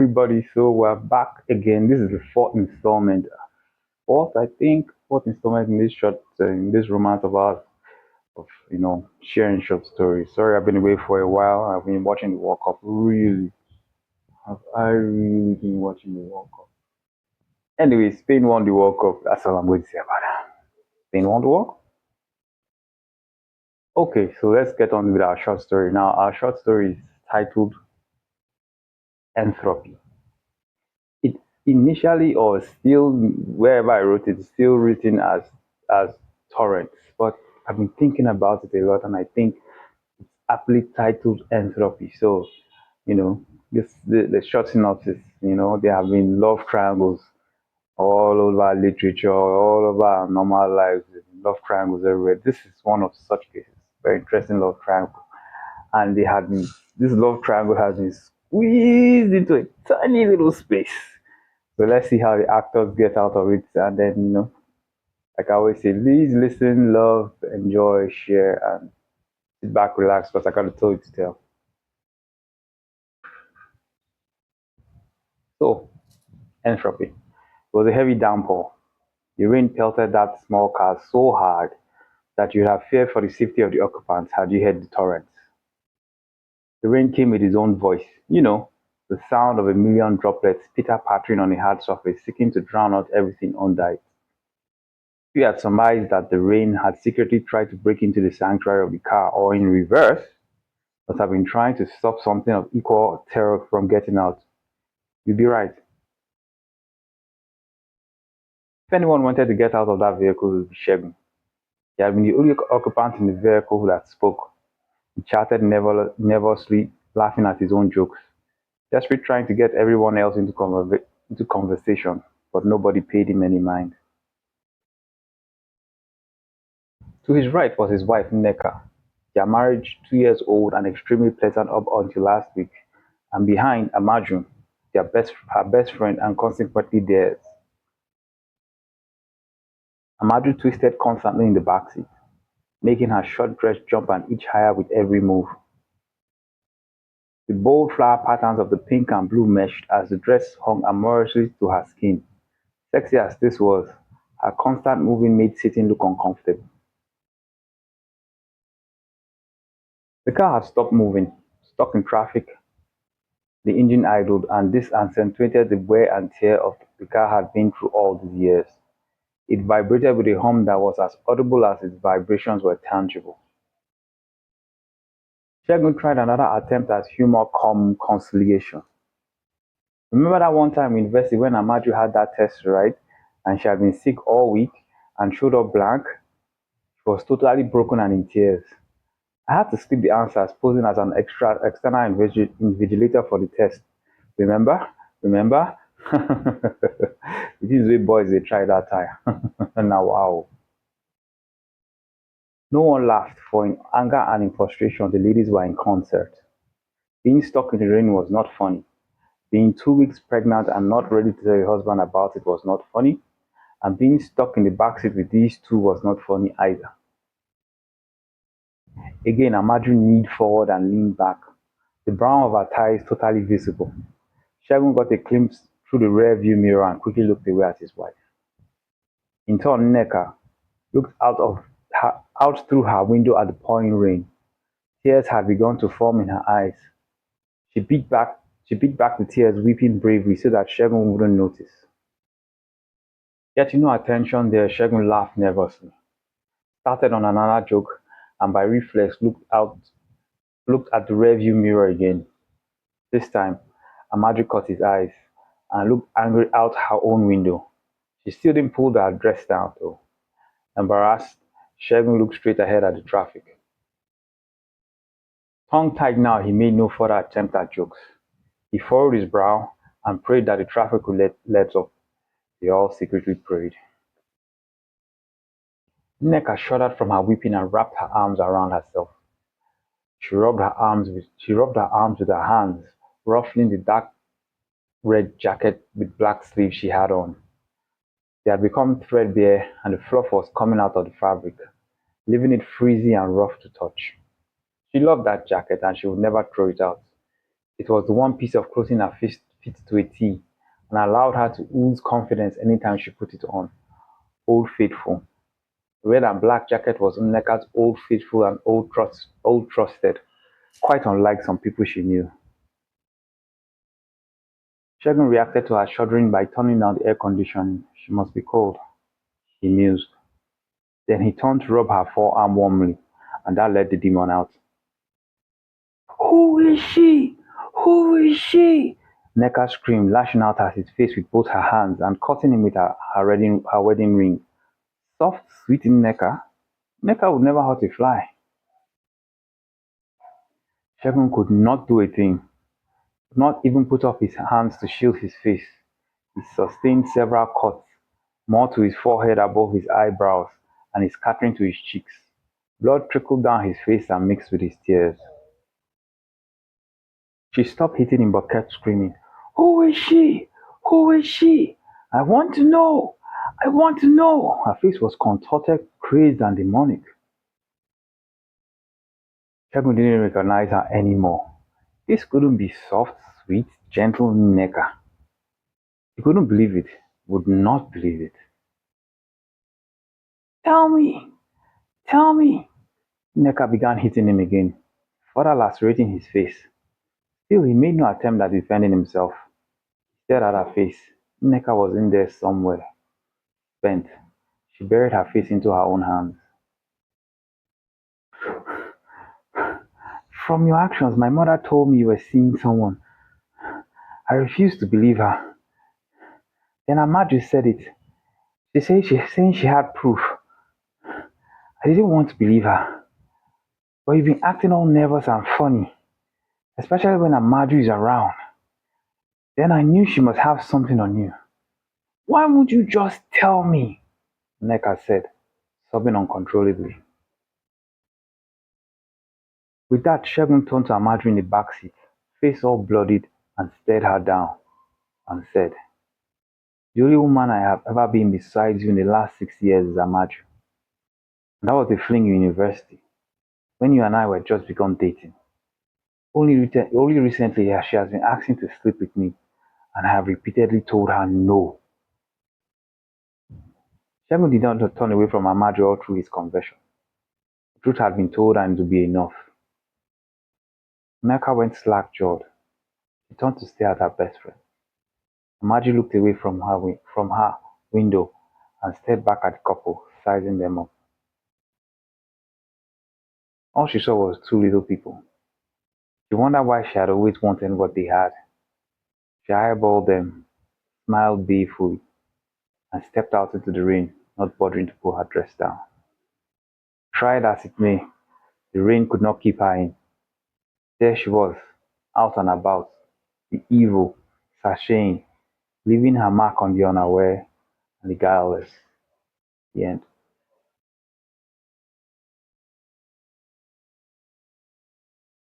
Everybody, so we're back again. This is the fourth installment. Fourth installment in this in this romance of ours of sharing short stories. Sorry, I've been away for a while. I've been watching the World Cup. Really, have I really been watching the World Cup? Anyway, Spain won the World Cup. That's all I'm going to say about that. Spain won the World Cup. Okay, so let's get on with our short story now. Our short story is titled Entropy. It initially or still wherever I wrote it, it's still written as torrents. But I've been thinking about it a lot, and I think aptly titled Entropy. So you know, the short synopsis. There have been love triangles all over literature, all over our normal lives. Love triangles everywhere. This is one of such cases. Very interesting love triangle, and they had been this love triangle has been squeezed into a tiny little space. So let's see how the actors get out of it. And then, like I always say, please listen, love, enjoy, share, and sit back, relax, because I got a story to tell. So, entropy. It was a heavy downpour. The rain pelted that small car so hard that you'd have feared for the safety of the occupants had you heard the torrents. The rain came with its own voice, the sound of a million droplets pitter-pattering on a hard surface, seeking to drown out everything under it. We had surmised that the rain had secretly tried to break into the sanctuary of the car, or in reverse, must have been trying to stop something of equal terror from getting out. You'd be right. If anyone wanted to get out of that vehicle, it would be Shegun. He had been the only occupant in the vehicle that spoke. He chatted nervously, laughing at his own jokes, desperately trying to get everyone else into conversation, but nobody paid him any mind. To his right was his wife, Nneka, their marriage 2 years old and extremely pleasant up until last week, and behind, Amaju, her best friend and consequently theirs. Amaju twisted constantly in the backseat, making her short dress jump an inch higher with every move. The bold flower patterns of the pink and blue meshed as the dress hung amorously to her skin. Sexy as this was, her constant moving made sitting look uncomfortable. The car had stopped moving, stuck in traffic. The engine idled, and this accentuated the wear and tear of the car had been through all these years. It vibrated with a hum that was as audible as its vibrations were tangible. Shegun tried another attempt at humor cum conciliation. Remember that one time in university when Amaju had that test right and she had been sick all week and showed up blank? She was totally broken and in tears. I had to slip the answers, posing as an external invigilator for the test. Remember? Remember? This way boys they try that time. Now wow. No one laughed, for in anger and in frustration the ladies were in concert. Being stuck in the rain was not funny. Being 2 weeks pregnant and not ready to tell your husband about it was not funny. And being stuck in the backseat with these two was not funny either. Again, Amaju leaned forward and leaned back, the brown of her thighs totally visible. Shegun got a glimpse through the rear view mirror and quickly looked away at his wife. In turn, Neka looked out through her window at the pouring rain. Tears had begun to form in her eyes. She beat back the tears, weeping bravely so that Shegun wouldn't notice. Getting no attention there, Shegun laughed nervously, started on another joke, and by reflex looked at the rearview mirror again. This time, Amadri caught his eyes and looked angry out her own window. She still didn't pull her dress down, though. Embarrassed, Shegun looked straight ahead at the traffic. Tongue-tied now, he made no further attempt at jokes. He furrowed his brow and prayed that the traffic would let up. They all secretly prayed. Nneka shuddered from her weeping and wrapped her arms around herself. She rubbed her arms with her hands, ruffling the dark red jacket with black sleeves she had on. They had become threadbare and the fluff was coming out of the fabric, leaving it frizzy and rough to touch. She loved that jacket and she would never throw it out. It was the one piece of clothing her fit to a T and allowed her to ooze confidence anytime she put it on. Old Faithful. The red and black jacket was Nneka's old faithful and old trusted, quite unlike some people she knew. Shagun reacted to her shuddering by turning down the air conditioning. She must be cold, he mused. Then he turned to rub her forearm warmly, and that let the demon out. Who is she? Who is she? Neka screamed, lashing out at his face with both her hands and cutting him with her wedding ring. Soft, sweet Neka. Neka would never hurt a fly. Shagun could not do a thing, could not even put up his hands to shield his face. He sustained several cuts, more to his forehead above his eyebrows and his scattering to his cheeks. Blood trickled down his face and mixed with his tears. She stopped hitting him but kept screaming, Who is she? Who is she? I want to know! I want to know! Her face was contorted, crazed, and demonic. Shagun didn't recognize her anymore. This couldn't be soft, sweet, gentle Neka. He couldn't believe it, would not believe it. Tell me! Tell me! Neka began hitting him again, further lacerating his face. Still, he made no attempt at defending himself. He stared at her face. Neka was in there somewhere, bent. She buried her face into her own hands. From your actions, my mother told me you were seeing someone. I refused to believe her. Then Amaju said it. She's saying she had proof. I didn't want to believe her. But you've been acting all nervous and funny, especially when Amaju is around. Then I knew she must have something on you. Why won't you just tell me? Neka said, sobbing uncontrollably. With that, Shegun turned to Amaju in the back seat, face all bloodied, and stared her down, and said, The only woman I have ever been besides you in the last 6 years is Amaju. And that was a fling in university, when you and I were just begun dating. Only recently she has been asking to sleep with me, and I have repeatedly told her no. Shegun did not turn away from Amaju all through his conversion. The truth had been told and it would be enough. Neka went slack-jawed. She turned to stare at her best friend. Amaju looked away from her window and stared back at the couple, sizing them up. All she saw was two little people. She wondered why she had always wanted what they had. She eyeballed them, smiled balefully, and stepped out into the rain, not bothering to pull her dress down. Tried as it may, the rain could not keep her in. There she was, out and about, the evil, sashaying, leaving her mark on the unaware and the guileless. The end.